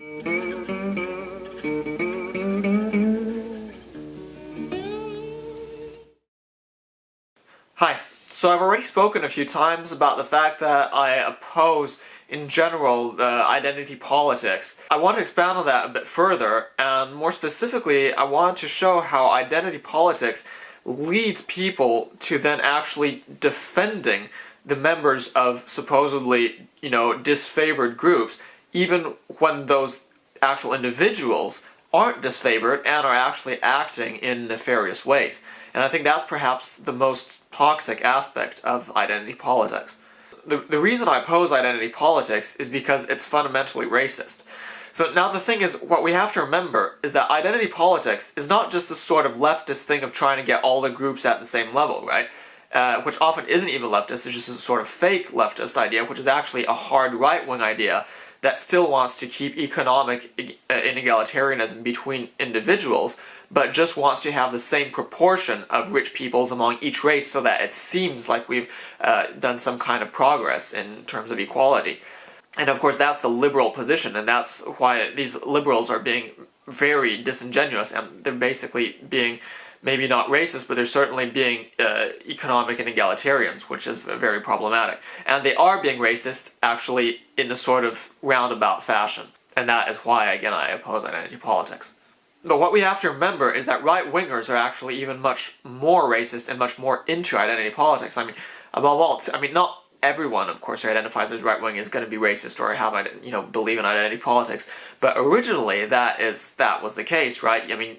Hi. So I've already spoken a few times about the fact that I oppose, in general, identity politics. I want to expand on that a bit further, and more specifically, I want to show how identity politics leads people to then actually defending the members of supposedly, disfavored groups, even when those actual individuals aren't disfavored and are actually acting in nefarious ways. And I think that's perhaps the most toxic aspect of identity politics. The reason I oppose identity politics is because it's fundamentally racist. So now the thing is, what we have to remember is that identity politics is not just this sort of leftist thing of trying to get all the groups at the same level, right? Which often isn't even leftist, it's just a sort of fake leftist idea, which is actually a hard right-wing idea that still wants to keep economic inegalitarianism between individuals, but just wants to have the same proportion of rich peoples among each race so that it seems like we've done some kind of progress in terms of equality. And of course that's the liberal position, and that's why these liberals are being very disingenuous, and they're basically being maybe not racist, but they're certainly being economic and egalitarians, which is very problematic. And they are being racist, actually, in a sort of roundabout fashion. And that is why, again, I oppose identity politics. But what we have to remember is that right-wingers are actually even much more racist and much more into identity politics. I mean, above all, not everyone, of course, who identifies as right-wing is going to be racist or have, believe in identity politics. But originally, that was the case, right? I mean,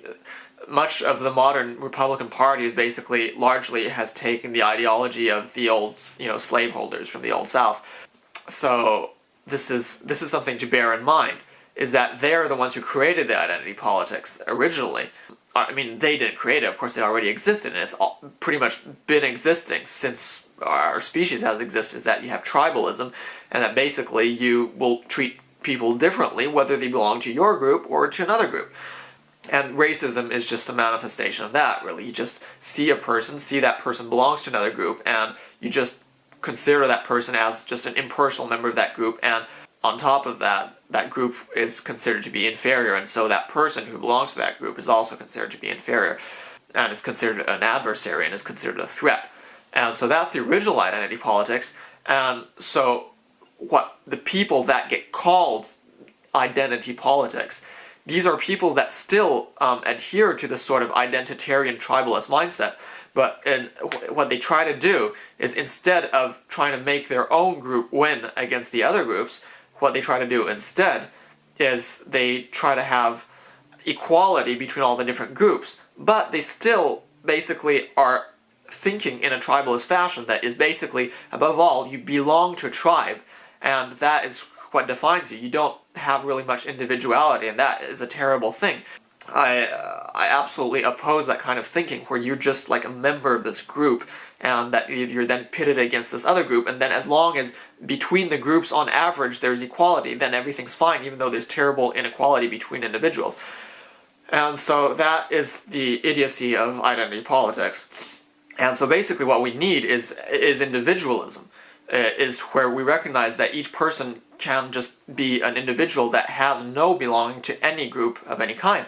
much of the modern Republican Party is basically largely has taken the ideology of the old, slaveholders from the Old South. So this is something to bear in mind, is that they're the ones who created the identity politics originally. I mean, they didn't create it, of course it already existed, and it's pretty much been existing since our species has existed, is that you have tribalism, and that basically you will treat people differently whether they belong to your group or to another group. And racism is just a manifestation of that, really. You just see a person, see that person belongs to another group, and you just consider that person as just an impersonal member of that group, and on top of that, that group is considered to be inferior, and so that person who belongs to that group is also considered to be inferior, and is considered an adversary, and is considered a threat. And so that's the original identity politics, and so what the people that get called identity politics, these are people that still adhere to this sort of identitarian tribalist mindset, but what they try to do is, instead of trying to make their own group win against the other groups, what they try to do instead is they try to have equality between all the different groups, but they still basically are thinking in a tribalist fashion that is basically, above all, you belong to a tribe, and that is what defines you. You don't have really much individuality, and that is a terrible thing. I absolutely oppose that kind of thinking where you're just like a member of this group and that you're then pitted against this other group, and then as long as between the groups on average there's equality, then everything's fine, even though there's terrible inequality between individuals. And so that is the idiocy of identity politics. And so basically what we need is individualism, is where we recognize that each person can just be an individual that has no belonging to any group of any kind.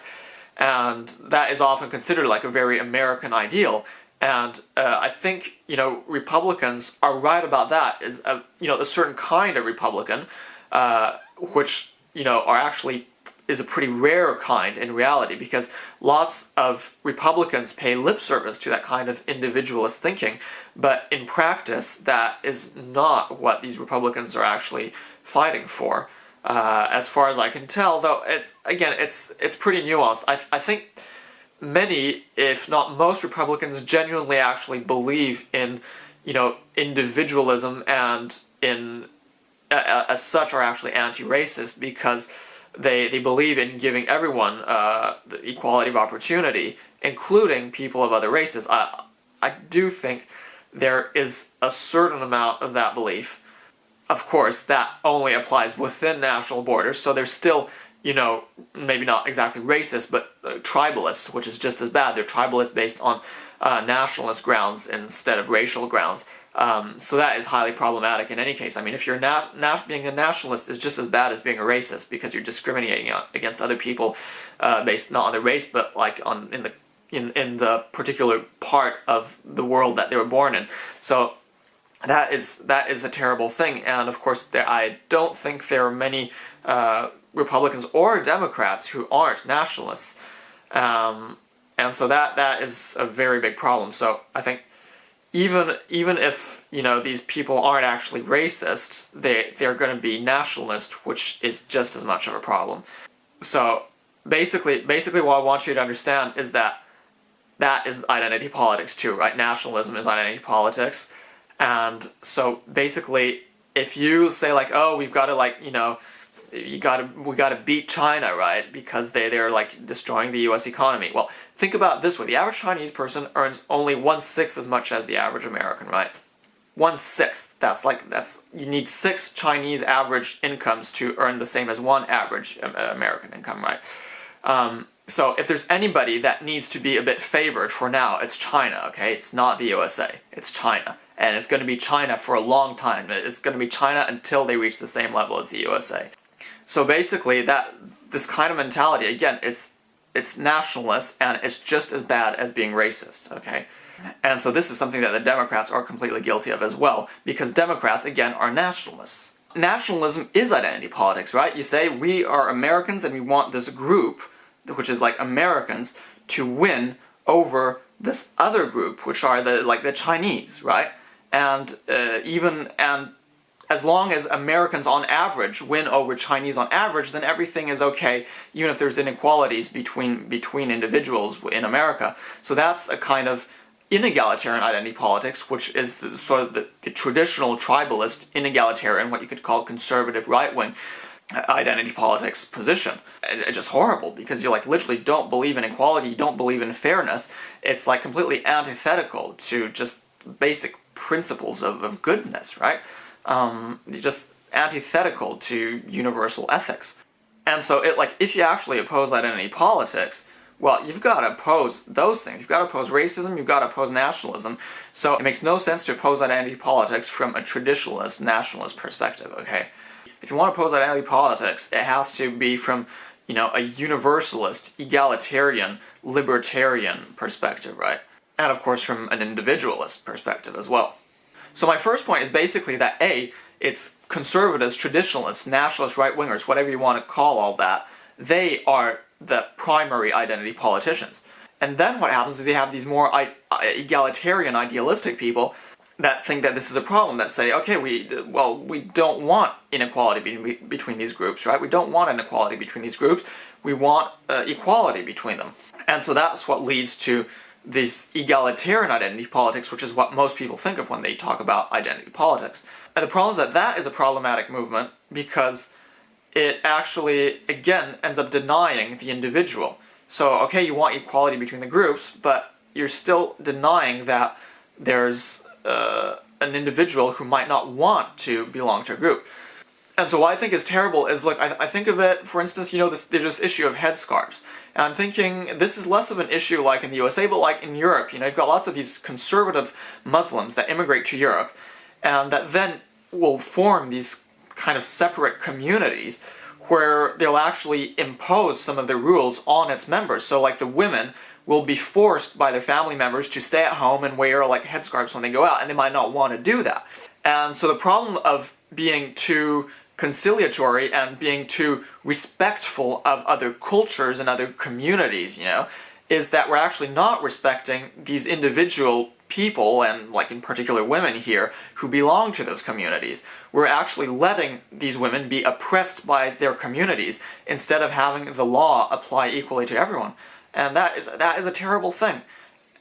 And that is often considered like a very American ideal. And I think, Republicans are right about that, is a certain kind of Republican, which, are actually is a pretty rare kind in reality, because lots of Republicans pay lip service to that kind of individualist thinking, but in practice that is not what these Republicans are actually fighting for, as far as I can tell, though it's pretty nuanced. I think many, if not most, Republicans genuinely actually believe in, individualism, and as such are actually anti-racist, because they believe in giving everyone the equality of opportunity, including people of other races. I do think there is a certain amount of that belief. Of course, that only applies within national borders, so there's still, maybe not exactly racist, but tribalists, which is just as bad. They're tribalists based on nationalist grounds instead of racial grounds. So that is highly problematic in any case. I mean, if you're being a nationalist is just as bad as being a racist, because you're discriminating against other people based not on their race, but like in the particular part of the world that they were born in. So that is a terrible thing. And of course, I don't think there are many Republicans or Democrats who aren't nationalists, and so that is a very big problem. So I think even if these people aren't actually racists, they're going to be nationalist, which is just as much of a problem. So basically what I want you to understand is that is identity politics too, right? Nationalism is identity politics. And so basically, if you say like, oh, we've got to we got to beat China, right? Because they're like destroying the U.S. economy. Well, think about it this way: the average Chinese person earns only 1/6 as much as the average American, right? 1/6. You need 6 Chinese average incomes to earn the same as one average American income, right? So if there's anybody that needs to be a bit favored for now, it's China, okay? It's not the USA, it's China. And it's going to be China for a long time. It's going to be China until they reach the same level as the USA. So basically, this kind of mentality, again, it's nationalist, and it's just as bad as being racist, okay? And so this is something that the Democrats are completely guilty of as well, because Democrats, again, are nationalists. Nationalism is identity politics, right? You say, we are Americans and we want this group, which is like Americans, to win over this other group, which are the Chinese, right? And as long as Americans on average win over Chinese on average, then everything is okay, even if there's inequalities between individuals in America. So that's a kind of inegalitarian identity politics, which is the traditional tribalist, inegalitarian, what you could call conservative right-wing identity politics position. It's just horrible, because you literally don't believe in equality, you don't believe in fairness. It's like completely antithetical to just basic principles of goodness, right? Just antithetical to universal ethics. And so if you actually oppose identity politics, well, you've got to oppose those things. You've got to oppose racism, you've got to oppose nationalism. So it makes no sense to oppose identity politics from a traditionalist, nationalist perspective, okay? If you want to oppose identity politics, it has to be from, a universalist, egalitarian, libertarian perspective, right? And of course from an individualist perspective as well. So my first point is basically that it's conservatives, traditionalists, nationalists, right-wingers, whatever you want to call all that, they are the primary identity politicians. And then what happens is they have these more egalitarian, idealistic people that think that this is a problem, that say, okay, we don't want inequality between these groups, right? We don't want inequality between these groups. We want equality between them. And so that's what leads to this egalitarian identity politics, which is what most people think of when they talk about identity politics. And the problem is that is a problematic movement, because it actually, again, ends up denying the individual. So, okay, you want equality between the groups, but you're still denying that there's an individual who might not want to belong to a group. And so what I think is terrible is, look, I think of it, for instance, there's this issue of headscarves. And I'm thinking this is less of an issue like in the USA, but like in Europe. You've got lots of these conservative Muslims that immigrate to Europe, and that then will form these kind of separate communities where they'll actually impose some of the rules on its members. So like the women will be forced by their family members to stay at home and wear headscarves when they go out, and they might not want to do that. And so the problem of being too conciliatory and being too respectful of other cultures and other communities, is that we're actually not respecting these individual people, and in particular women here, who belong to those communities. We're actually letting these women be oppressed by their communities instead of having the law apply equally to everyone. And that is a terrible thing.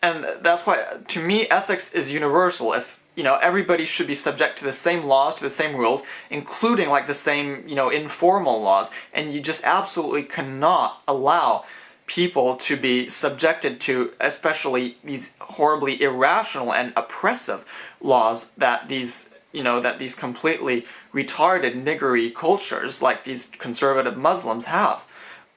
And that's why, to me, ethics is universal. If everybody should be subject to the same laws, to the same rules, including the same, informal laws, and you just absolutely cannot allow people to be subjected to, especially these horribly irrational and oppressive laws that these completely retarded niggery cultures like these conservative Muslims have.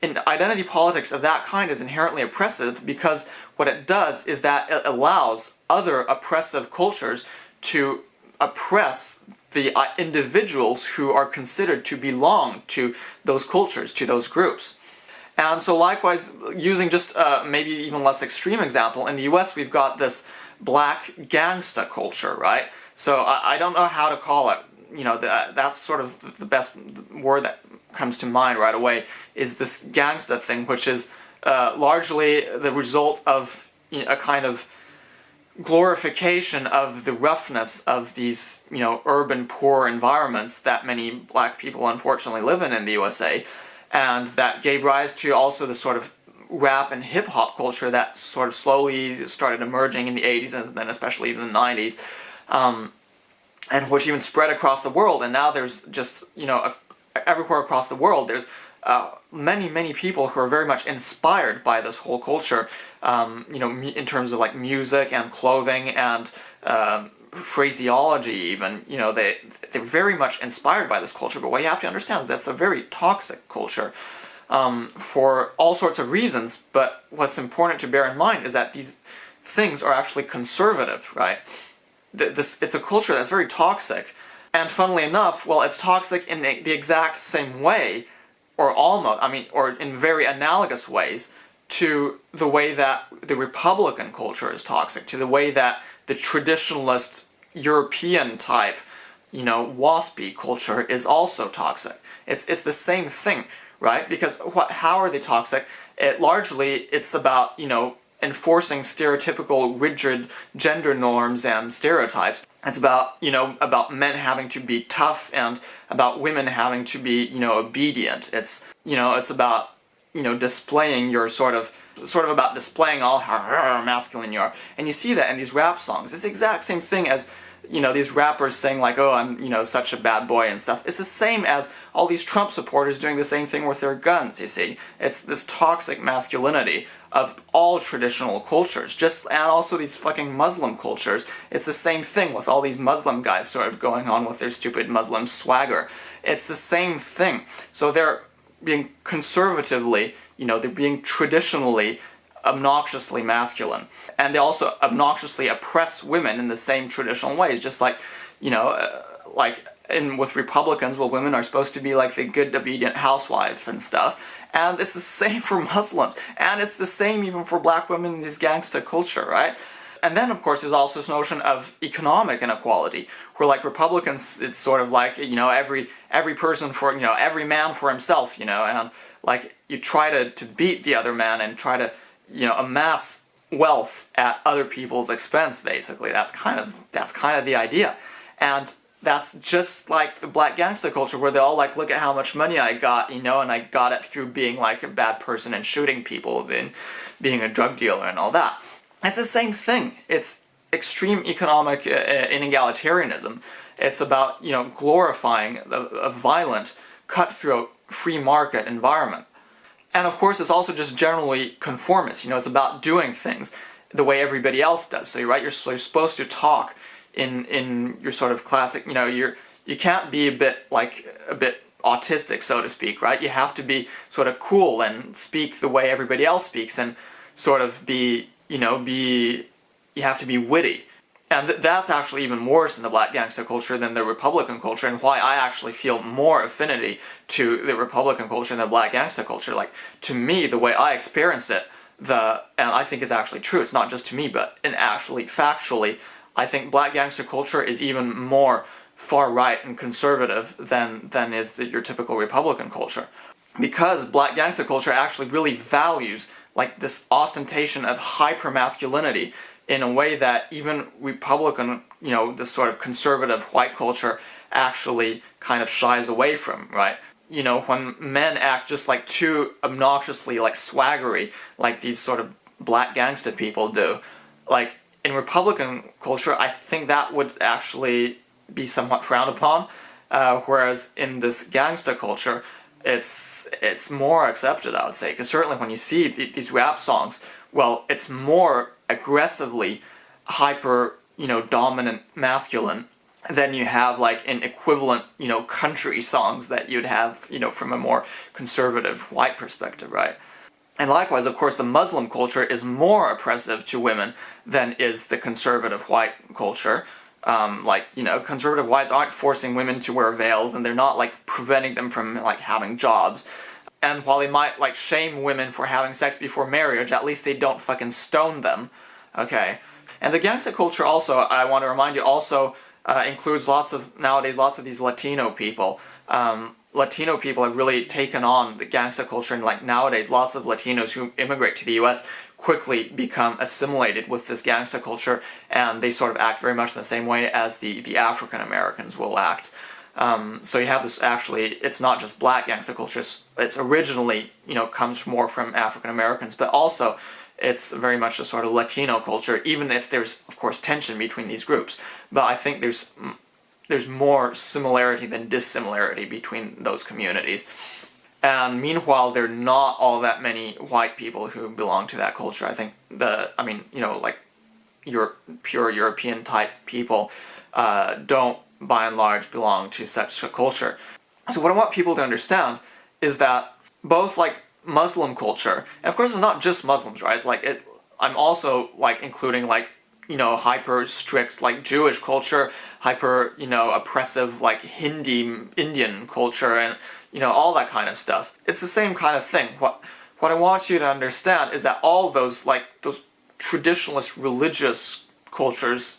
And identity politics of that kind is inherently oppressive, because what it does is that it allows other oppressive cultures to oppress the individuals who are considered to belong to those cultures, to those groups. And so likewise, using just maybe even less extreme example, in the US we've got this black gangsta culture, right? So I don't know how to call it. You know, that's sort of the best word that comes to mind right away, is this gangsta thing, which is largely the result of a kind of glorification of the roughness of these, urban poor environments that many black people unfortunately live in the USA, and that gave rise to also the sort of rap and hip-hop culture that sort of slowly started emerging in the 80s and then especially in the 90s, and which even spread across the world. And now there's just, everywhere across the world there's many people who are very much inspired by this whole culture, in terms of like music and clothing and phraseology even. They're very much inspired by this culture, but what you have to understand is that's a very toxic culture for all sorts of reasons. But what's important to bear in mind is that these things are actually conservative, right? It's a culture that's very toxic, and funnily enough, well, it's toxic in the exact same way, or almost, or in very analogous ways to the way that the Republican culture is toxic, to the way that the traditionalist European type, waspy culture is also toxic. It's the same thing, right? Because how are they toxic? It's about, enforcing stereotypical, rigid gender norms and stereotypes. It's about, about men having to be tough and about women having to be, obedient. It's about, displaying your sort of about displaying all how masculine you are. And you see that in these rap songs. It's the exact same thing as, these rappers saying like, oh, I'm, such a bad boy and stuff. It's the same as all these Trump supporters doing the same thing with their guns, you see. It's this toxic masculinity of all traditional cultures, and also these fucking Muslim cultures. It's the same thing with all these Muslim guys sort of going on with their stupid Muslim swagger. It's the same thing. So they're being conservatively, they're being traditionally obnoxiously masculine, and they also obnoxiously oppress women in the same traditional ways, just like, with Republicans, well, women are supposed to be like the good, obedient housewife and stuff, and it's the same for Muslims, and it's the same even for black women in this gangsta culture, right? And then, of course, there's also this notion of economic inequality, where, like, Republicans, it's sort of like, every person for, every man for himself, and, like, you try to beat the other man and try to, amass wealth at other people's expense, basically. That's kind of the idea. And that's just like the black gangster culture, where they all like, look at how much money I got, and I got it through being like a bad person and shooting people, then being a drug dealer and all that. It's the same thing. It's extreme economic inegalitarianism. It's about, glorifying a violent, cutthroat, free market environment. And of course, it's also just generally conformist. It's about doing things the way everybody else does. So you're supposed to talk in your sort of classic, you can't be a bit autistic, so to speak, right? You have to be sort of cool and speak the way everybody else speaks, and sort of you have to be witty. And that's actually even worse in the black gangster culture than the Republican culture, and why I actually feel more affinity to the Republican culture than the black gangster culture. Like, to me, the way I experience it, and I think it's actually true, it's not just to me, but actually factually, I think black gangster culture is even more far-right and conservative than is your typical Republican culture. Because black gangster culture actually really values like this ostentation of hyper-masculinity in a way that even Republican, this sort of conservative white culture actually kind of shies away from, right? When men act just like too obnoxiously like swaggery, like these sort of black gangster people do, like in Republican culture, I think that would actually be somewhat frowned upon, whereas in this gangster culture, it's more accepted, I would say, because certainly when you see these rap songs, well, it's more aggressively hyper, dominant masculine than you have like in equivalent, country songs that you'd have, from a more conservative white perspective, right? And likewise, of course, the Muslim culture is more oppressive to women than is the conservative white culture. Conservative whites aren't forcing women to wear veils, and they're not, like, preventing them from, like, having jobs. And while they might, like, shame women for having sex before marriage, at least they don't fucking stone them. Okay? And the gangsta culture also, I want to remind you, also includes nowadays lots of these Latino people. Latino people have really taken on the gangsta culture, and, like, nowadays lots of Latinos who immigrate to the US quickly become assimilated with this gangsta culture, and they sort of act very much in the same way as the African Americans will act. So you have this, actually, it's not just black gangsta culture, it's originally, comes more from African Americans, but also it's very much a sort of Latino culture, even if there's, of course, tension between these groups. But I think there's more similarity than dissimilarity between those communities. And meanwhile, there are not all that many white people who belong to that culture. I think your pure European type people don't, by and large, belong to such a culture. So what I want people to understand is that both, like, Muslim culture, and of course it's not just Muslims, right? It's like I'm also, like, including, like, hyper strict, like, Jewish culture, hyper, oppressive, like, Indian culture, and, all that kind of stuff. It's the same kind of thing. What I want you to understand is that all those traditionalist religious cultures,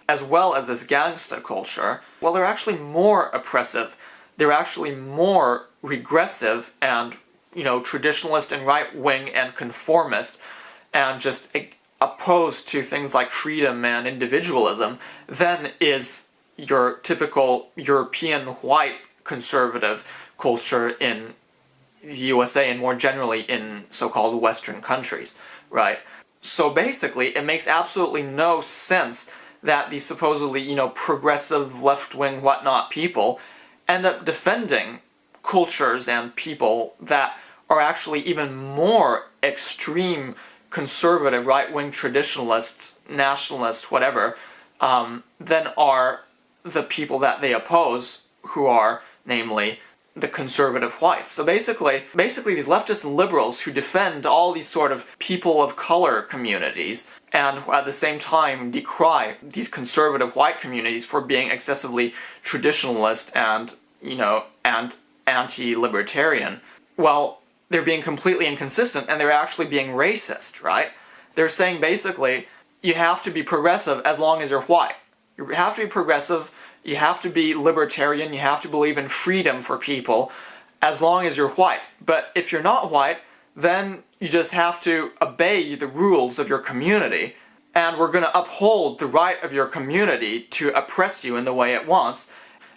as well as this gangsta culture, well, they're actually more oppressive. They're actually more regressive and, traditionalist and right-wing and conformist, and just opposed to things like freedom and individualism than is your typical European white conservative culture in the USA and more generally in so-called Western countries, right? So basically, it makes absolutely no sense that these supposedly, progressive, left-wing, whatnot people end up defending cultures and people that are actually even more extreme conservative, right-wing traditionalists, nationalists, whatever, than are the people that they oppose, who are, namely, the conservative whites. So basically these leftists and liberals who defend all these sort of people of color communities, and at the same time decry these conservative white communities for being excessively traditionalist and, and anti-libertarian, well, they're being completely inconsistent, and they're actually being racist, right? They're saying basically, you have to be progressive as long as you're white. You have to be progressive, you have to be libertarian, you have to believe in freedom for people as long as you're white. But if you're not white, then you just have to obey the rules of your community, and we're going to uphold the right of your community to oppress you in the way it wants.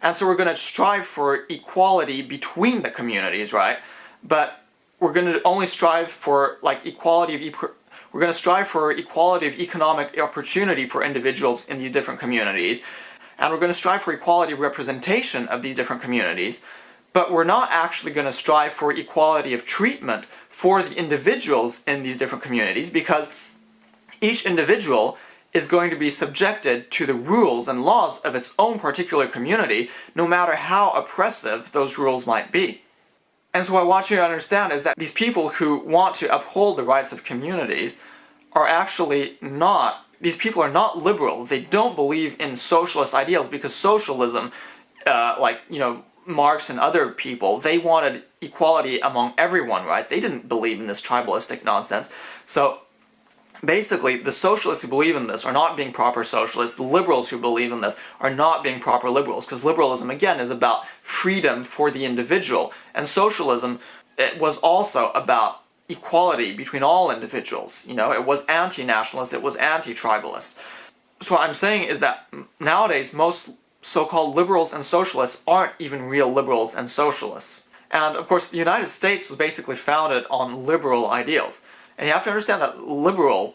And so we're going to strive for equality between the communities, right? But we're going to only strive for, like, equality of we're going to strive for equality of economic opportunity for individuals in these different communities, and we're going to strive for equality of representation of these different communities, but we're not actually going to strive for equality of treatment for the individuals in these different communities, because each individual is going to be subjected to the rules and laws of its own particular community, no matter how oppressive those rules might be. And so what I want you to understand is that these people who want to uphold the rights of communities are actually not, these people are not liberal. They don't believe in socialist ideals, because socialism, Marx and other people, they wanted equality among everyone, right? They didn't believe in this tribalistic nonsense. So basically, the socialists who believe in this are not being proper socialists. The liberals who believe in this are not being proper liberals, because liberalism, again, is about freedom for the individual. And socialism, it was also about equality between all individuals. It was anti-nationalist, it was anti-tribalist. So what I'm saying is that nowadays, most so-called liberals and socialists aren't even real liberals and socialists. And of course, the United States was basically founded on liberal ideals. And you have to understand that liberal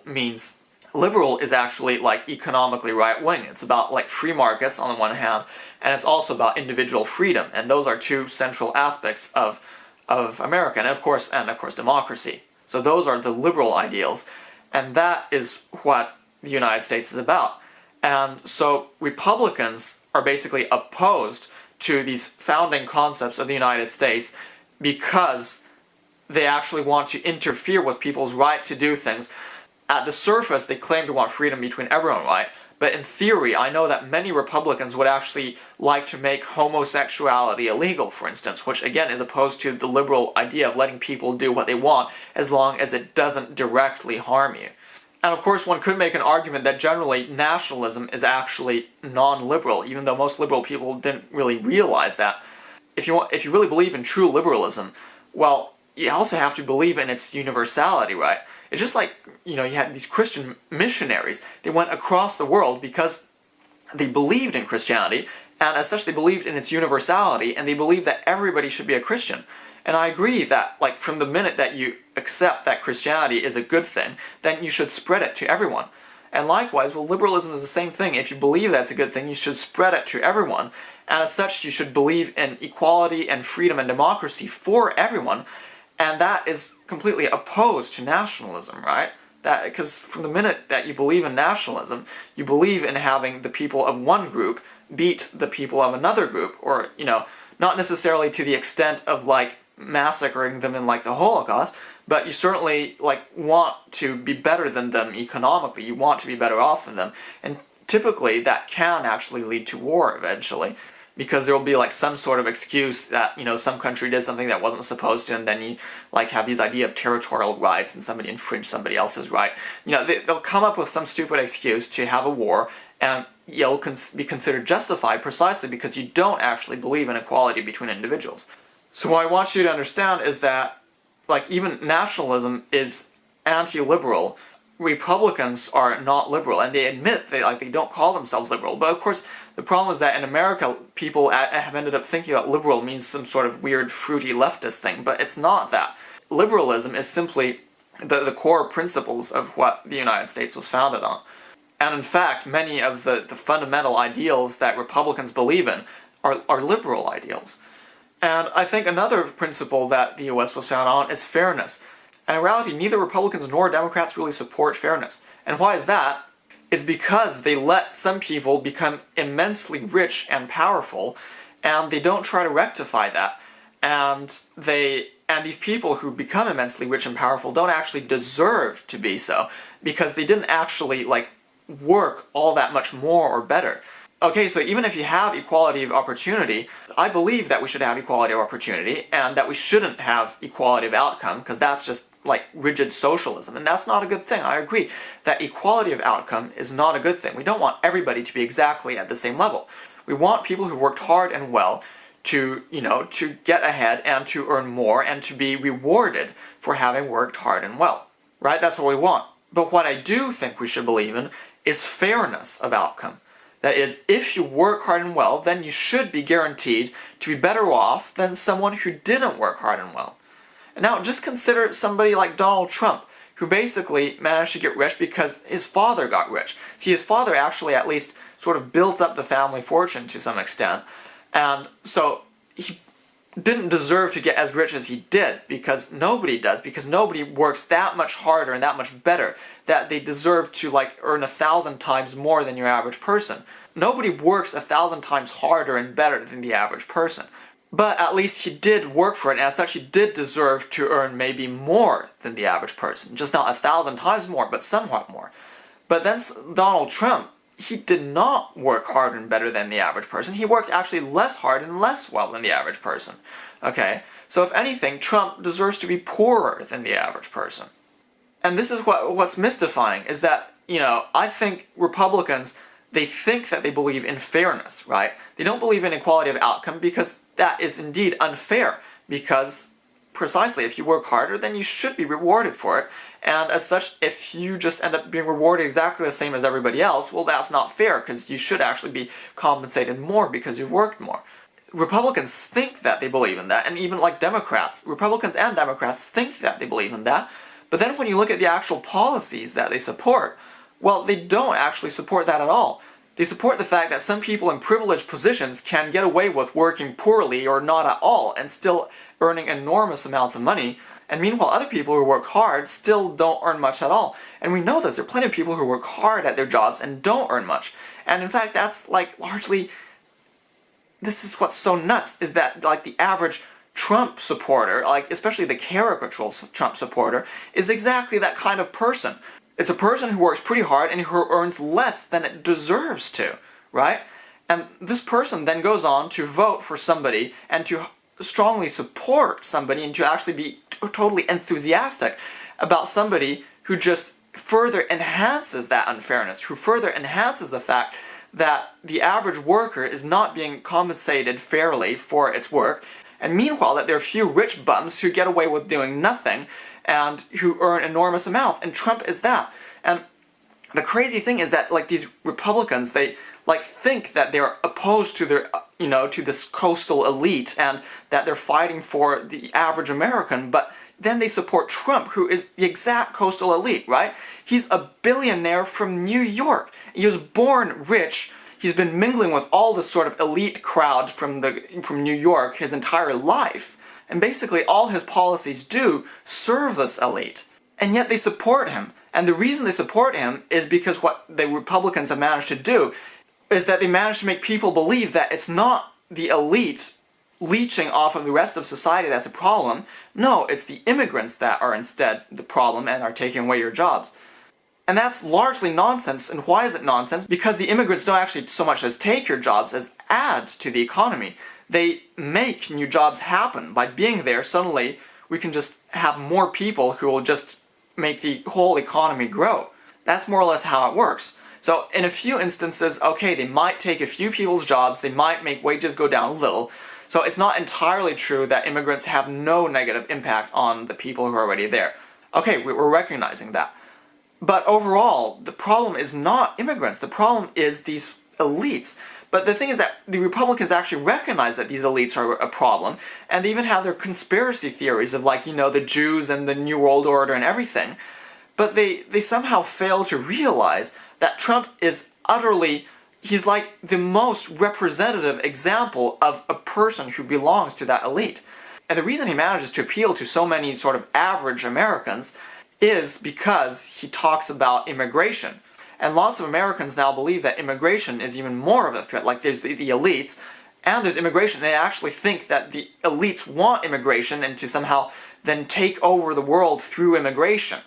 is actually, like, economically right-wing. It's about, like, free markets on the one hand, and it's also about individual freedom. And those are two central aspects of America, and of course democracy. So those are the liberal ideals, and that is what the United States is about. And so Republicans are basically opposed to these founding concepts of the United States because they actually want to interfere with people's right to do things. at the surface they claim to want freedom between everyone, right? But in theory, I know that many Republicans would actually like to make homosexuality illegal, for instance, which again is opposed to the liberal idea of letting people do what they want as long as it doesn't directly harm you. And of course, one could make an argument that generally nationalism is actually non-liberal, even though most liberal people didn't really realize that. If you really believe in true liberalism, well, you also have to believe in its universality, right? It's just like, you had these Christian missionaries. They went across the world because they believed in Christianity, and as such they believed in its universality, and they believed that everybody should be a Christian. And I agree that, like, from the minute that you accept that Christianity is a good thing, then you should spread it to everyone. And likewise, well, liberalism is the same thing. If you believe that's a good thing, you should spread it to everyone. And as such, you should believe in equality and freedom and democracy for everyone. And that is completely opposed to nationalism, right? Because from the minute that you believe in nationalism, you believe in having the people of one group beat the people of another group, or, not necessarily to the extent of, like, massacring them in, like, the Holocaust, but you certainly, like, want to be better than them economically. You want to be better off than them. And typically that can actually lead to war eventually, because there will be, like, some sort of excuse that, some country did something that wasn't supposed to, and then you, like, have these idea of territorial rights and somebody infringed somebody else's right. They'll come up with some stupid excuse to have a war, and you'll be considered justified precisely because you don't actually believe in equality between individuals. So what I want you to understand is that, like, even nationalism is anti-liberal. Republicans are not liberal, and they admit they don't call themselves liberal. But of course, the problem is that in America, people have ended up thinking that liberal means some sort of weird, fruity leftist thing, but it's not that. Liberalism is simply the core principles of what the United States was founded on. And in fact, many of the fundamental ideals that Republicans believe in are liberal ideals. And I think another principle that the US was founded on is fairness. And in reality, neither Republicans nor Democrats really support fairness. And why is that? It's because they let some people become immensely rich and powerful, and they don't try to rectify that. And these people who become immensely rich and powerful don't actually deserve to be so, because they didn't actually, like, work all that much more or better. Okay, so even if you have equality of opportunity, I believe that we should have equality of opportunity, and that we shouldn't have equality of outcome, because that's just, like, rigid socialism, and that's not a good thing. I agree that equality of outcome is not a good thing. We don't want everybody to be exactly at the same level. We want people who worked hard and well to, to get ahead and to earn more and to be rewarded for having worked hard and well, right? That's what we want. But what I do think we should believe in is fairness of outcome. That is, if you work hard and well, then you should be guaranteed to be better off than someone who didn't work hard and well. And now, just consider somebody like Donald Trump, who basically managed to get rich because his father got rich. See, his father actually at least sort of built up the family fortune to some extent, and so he didn't deserve to get as rich as he did, because nobody does, because nobody works that much harder and that much better that they deserve to, like, earn 1,000 times more than your average person. Nobody works 1,000 times harder and better than the average person. But at least he did work for it, and as such he did deserve to earn maybe more than the average person. Just not 1,000 times more, but somewhat more. But then Donald Trump, he did not work harder and better than the average person. He worked actually less hard and less well than the average person. Okay? So if anything, Trump deserves to be poorer than the average person. And this is what's mystifying, is that, I think Republicans, they think that they believe in fairness, right? They don't believe in equality of outcome, because that is indeed unfair, because precisely if you work harder, then you should be rewarded for it, and as such, if you just end up being rewarded exactly the same as everybody else, well, that's not fair, because you should actually be compensated more because you've worked more. Republicans think that they believe in that, and even like Democrats, Republicans and Democrats think that they believe in that, but then when you look at the actual policies that they support, well, they don't actually support that at all. They support the fact that some people in privileged positions can get away with working poorly or not at all and still earning enormous amounts of money, and meanwhile other people who work hard still don't earn much at all. And we know this. There are plenty of people who work hard at their jobs and don't earn much. And in fact, that's, like, largely, this is what's so nuts, is that, like, the average Trump supporter, like, especially the caricatural Trump supporter, is exactly that kind of person. It's a person who works pretty hard and who earns less than it deserves to, right? And this person then goes on to vote for somebody and to strongly support somebody and to actually be totally enthusiastic about somebody who just further enhances that unfairness, who further enhances the fact that the average worker is not being compensated fairly for its work, and meanwhile that there are a few rich bums who get away with doing nothing and who earn enormous amounts, and Trump is that. And the crazy thing is that like these Republicans, they like think that they're opposed to their to this coastal elite and that they're fighting for the average American, but then they support Trump, who is the exact coastal elite, right? He's a billionaire from New York. He was born rich. He's been mingling with all this sort of elite crowd from New York his entire life. And basically all his policies do serve this elite. And yet they support him. And the reason they support him is because what the Republicans have managed to do is that they managed to make people believe that it's not the elite leeching off of the rest of society that's a problem. No, it's the immigrants that are instead the problem and are taking away your jobs. And that's largely nonsense. And why is it nonsense? Because the immigrants don't actually so much as take your jobs as add to the economy. They make new jobs happen. By being there, suddenly we can just have more people who will just make the whole economy grow. That's more or less how it works. So in a few instances, okay, they might take a few people's jobs, they might make wages go down a little. So it's not entirely true that immigrants have no negative impact on the people who are already there. Okay, we're recognizing that. But overall, the problem is not immigrants, the problem is these elites. But the thing is that the Republicans actually recognize that these elites are a problem, and they even have their conspiracy theories of like, the Jews and the New World Order and everything. But they somehow fail to realize that Trump is utterly, he's like the most representative example of a person who belongs to that elite. And the reason he manages to appeal to so many sort of average Americans is because he talks about immigration. And lots of Americans now believe that immigration is even more of a threat. Like there's the elites, and there's immigration. They actually think that the elites want immigration and to somehow then take over the world through immigration.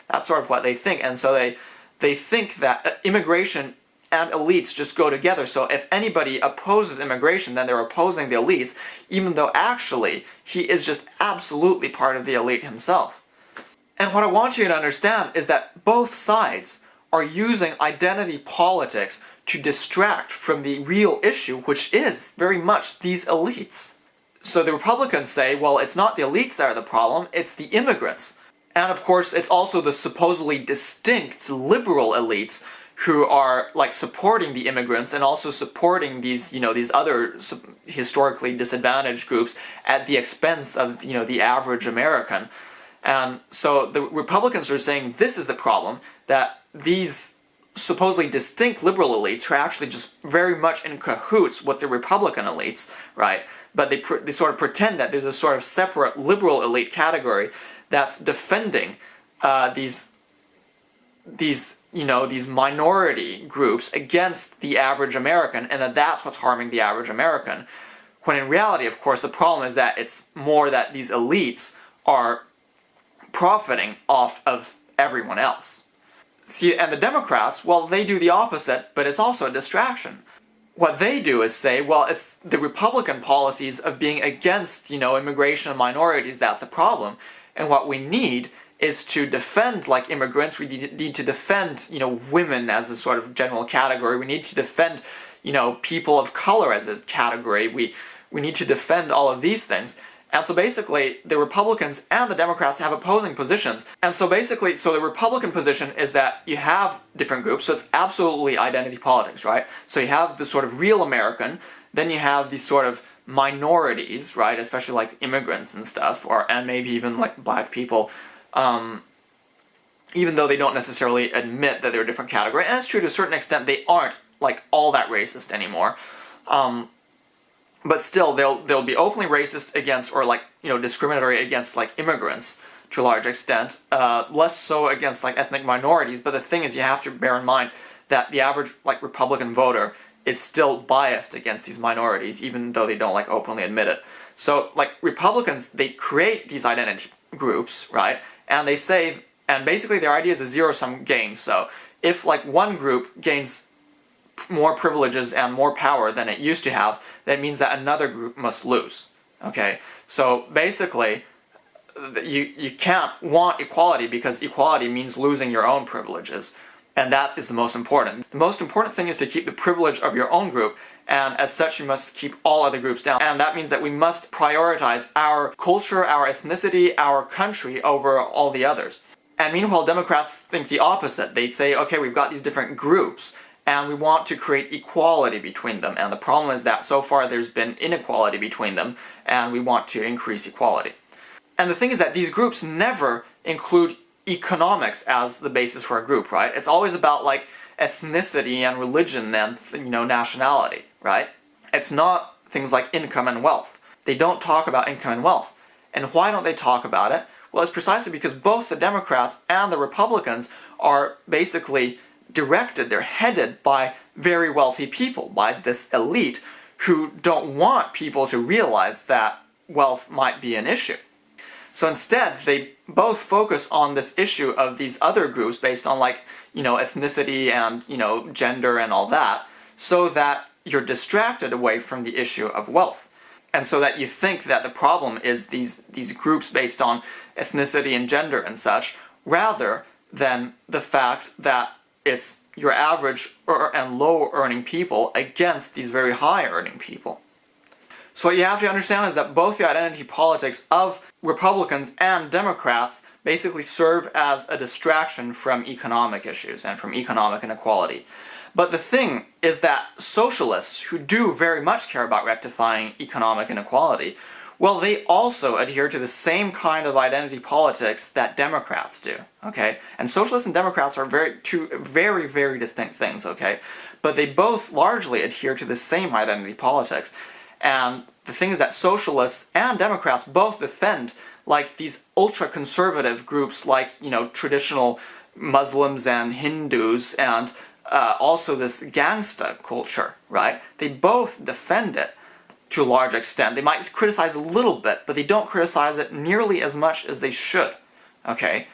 That's sort of what they think. And so they think that immigration and elites just go together. So if anybody opposes immigration, then they're opposing the elites, even though actually he is just absolutely part of the elite himself. And what I want you to understand is that both sides are using identity politics to distract from the real issue, which is very much these elites. So the Republicans say, well, it's not the elites that are the problem, it's the immigrants. And of course, it's also the supposedly distinct liberal elites who are like supporting the immigrants and also supporting these, these other historically disadvantaged groups at the expense of, the average American. And so the Republicans are saying this is the problem, that these supposedly distinct liberal elites who are actually just very much in cahoots with the Republican elites, right? But they sort of pretend that there's a sort of separate liberal elite category that's defending these minority groups against the average American, and that's what's harming the average American. When in reality, of course, the problem is that it's more that these elites are profiting off of everyone else. See, and the Democrats, well, they do the opposite, but it's also a distraction. What they do is say, well, it's the Republican policies of being against, immigration and minorities that's the problem. And what we need is to defend, like, immigrants. We need to defend, women as a sort of general category. We need to defend, people of color as a category. We need to defend all of these things. And so basically, the Republicans and the Democrats have opposing positions. And so basically, the Republican position is that you have different groups, so it's absolutely identity politics, right? So you have the sort of real American, then you have these sort of minorities, right? Especially like immigrants and stuff, and maybe even like black people, even though they don't necessarily admit that they're a different category. And it's true to a certain extent, they aren't like all that racist anymore. But still, they'll be openly racist against, or like, discriminatory against like immigrants to a large extent, less so against like ethnic minorities. But the thing is, you have to bear in mind that the average like Republican voter is still biased against these minorities, even though they don't like openly admit it. So like Republicans, they create these identity groups, right? And they say, And basically their idea is a zero-sum game. So if like one group gains more privileges and more power than it used to have, that means that another group must lose. Okay? So basically, you can't want equality because equality means losing your own privileges. And that is the most important. The most important thing is to keep the privilege of your own group, and as such you must keep all other groups down. And that means that we must prioritize our culture, our ethnicity, our country over all the others. And meanwhile, Democrats think the opposite. They say, okay, we've got these different groups, and we want to create equality between them. And the problem is that so far there's been inequality between them, and we want to increase equality. And the thing is that these groups never include economics as the basis for a group, right? It's always about like ethnicity and religion and, nationality, right? It's not things like income and wealth. They don't talk about income and wealth. And why don't they talk about it? Well, it's precisely because both the Democrats and the Republicans are basically directed, they're headed by very wealthy people, by this elite who don't want people to realize that wealth might be an issue. So instead, they both focus on this issue of these other groups based on like, ethnicity and, gender and all that, so that you're distracted away from the issue of wealth. And so that you think that the problem is these groups based on ethnicity and gender and such, rather than the fact that it's your average and low earning people against these very high earning people. So what you have to understand is that both the identity politics of Republicans and Democrats basically serve as a distraction from economic issues and from economic inequality. But the thing is that socialists, who do very much care about rectifying economic inequality, well, they also adhere to the same kind of identity politics that Democrats do, okay? And socialists and Democrats are two very, very distinct things, okay? But they both largely adhere to the same identity politics. And the thing is that socialists and Democrats both defend like these ultra-conservative groups like, traditional Muslims and Hindus and also this gangsta culture, right? They both defend it to a large extent. They might criticize a little bit, but they don't criticize it nearly as much as they should, okay?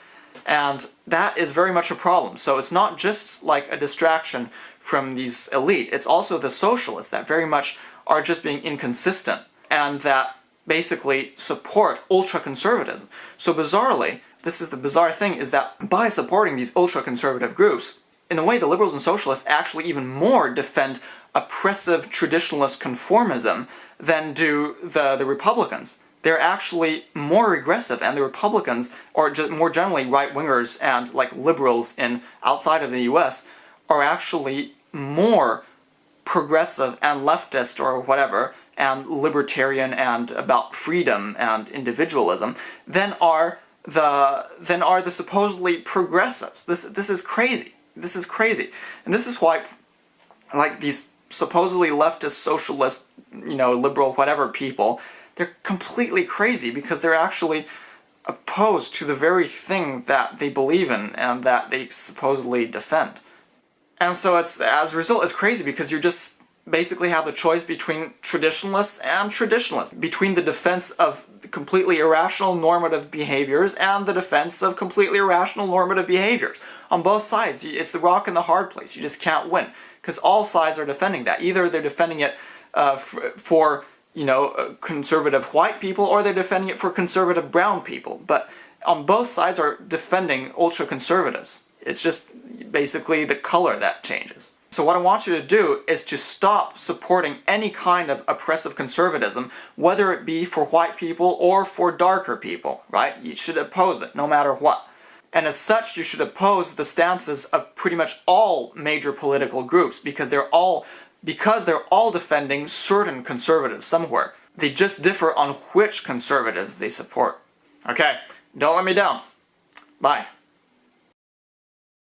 And that is very much a problem. So it's not just like a distraction from these elite, it's also the socialists that very much are just being inconsistent and that basically support ultra-conservatism. So bizarrely, this is the bizarre thing, is that by supporting these ultra-conservative groups, in a way the liberals and socialists actually even more defend oppressive traditionalist conformism than do the Republicans. They're actually more regressive, and the Republicans, or just more generally right-wingers and like liberals outside of the US, are actually more progressive and leftist or whatever, and libertarian and about freedom and individualism than are the supposedly progressives. This is crazy. This is crazy. And this is why like these supposedly leftist, socialist, liberal, whatever people, they're completely crazy because they're actually opposed to the very thing that they believe in and that they supposedly defend. And so as a result, it's crazy because you just basically have the choice between traditionalists and traditionalists, between the defense of completely irrational normative behaviors and the defense of completely irrational normative behaviors. On both sides, it's the rock and the hard place. You just can't win because all sides are defending that. Either they're defending it for conservative white people, or they're defending it for conservative brown people. But on both sides are defending ultra-conservatives. It's just basically the color that changes. So what I want you to do is to stop supporting any kind of oppressive conservatism, whether it be for white people or for darker people, right? You should oppose it, no matter what. And as such, you should oppose the stances of pretty much all major political groups, because they're all defending certain conservatives somewhere. They just differ on which conservatives they support. Okay, don't let me down. Bye.